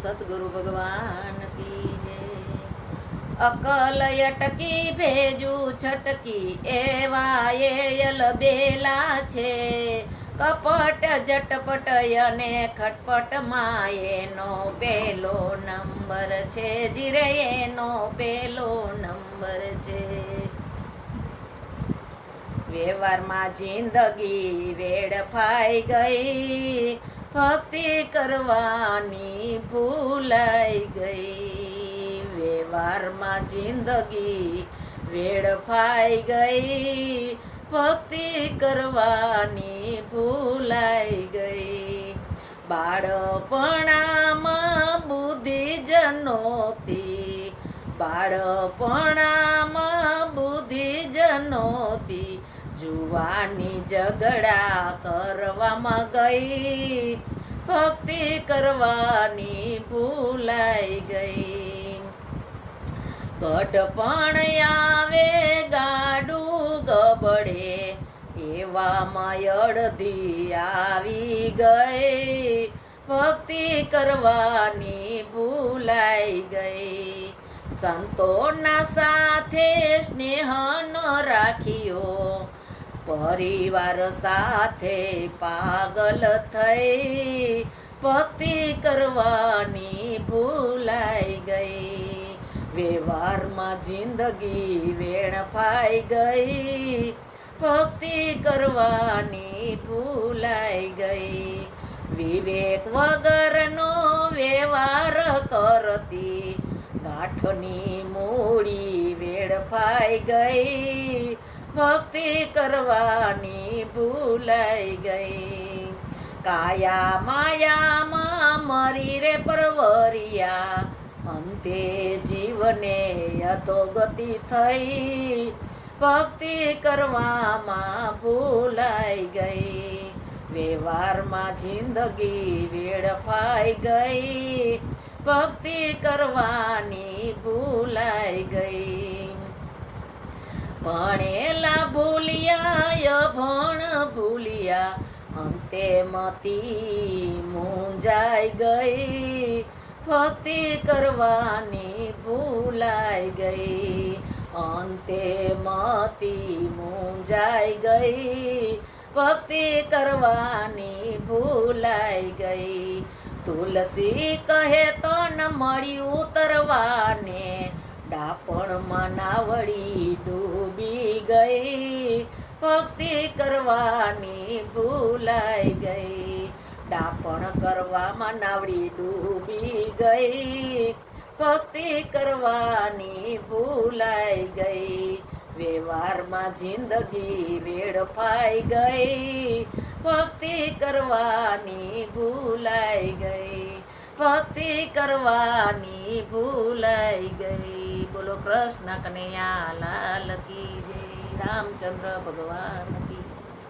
સદગુરુ ભગવાન કી જય। અકલ અટકી ભેજું છટકી એવા એયલ બેલા છે। કપટ ઝટપટ અને ખટપટમાં એનો પેલો નંબર છે। જીરે એનો પેલો નંબર છે। વ્યવહારમાં જિંદગી વેડફાઈ ગઈ, ભક્તિ કરવાની ભૂલાઈ ગઈ। વ્યવહારમાં જિંદગી વેડફાઈ ગઈ, ભક્તિ કરવાની ભૂલાઈ ગઈ। બાળપણામાં બુદ્ધિ જ નહોતી, બાળપણામાં બુદ્ધિ જ નહોતી, જુવાની ઝઘડા કરવામાં ગઈ, ભક્તિ કરવાની ભૂલાઈ ગઈ। ગઢપણ આવે ગાડું ગબડે, એવામાં અડધી આવી ગઈ, ભક્તિ કરવાની ભૂલાઈ ગઈ। સંતોના સાથે સ્નેહ ન રાખ્યો, પરિવાર સાથે પાગલ થઈ, ભક્તિ કરવાની ભૂલાઈ ગઈ। વ્યવહારમાં જિંદગી વેડફાઈ ગઈ, ભક્તિ કરવાની ભૂલાઈ ગઈ। વિવેક વગરનો વ્યવહાર કરતી, ગાંઠની મૂડી વેડફાઈ ગઈ, ભક્તિ કરવાની ભૂલાઈ ગઈ। કાયા માયામાં મરી રે પરવરિયા, અંતે જીવને અધોગતિ થઈ, ભક્તિ કરવામાં ભૂલાઈ ગઈ। વ્યવહારમાં જિંદગી વેડફાઈ ગઈ, ભક્તિ કરવાની ભૂલાઈ ગઈ। ભણેલા ભૂલિયા અભણ ભૂલિયા, અંતે મતી મૂંઝાઈ ગઈ, ભક્તિ કરવાની ભૂલાઈ ગઈ। અંતે મતી મૂંઝાઈ ગઈ, ભક્તિ કરવાની ભૂલાઈ ગઈ। તુલસી કહે તો ન મળ્યું તરવાને, ડાપણમાં નાવડી ડૂબી ગઈ, ભક્તિ કરવાની ભૂલાઈ ગઈ। ડાપણ કરવામાં નાવડી ડૂબી ગઈ, ભક્તિ કરવાની ભૂલાઈ ગઈ। વ્યવહારમાં જિંદગી વેડફાઈ ગઈ, ભક્તિ કરવાની ભૂલાઈ ગઈ, ભક્તિ કરવાની ભૂલાઈ ગઈ। બોલો કૃષ્ણ કનૈયા લાલ કી જય, રામચંદ્ર ભગવાન।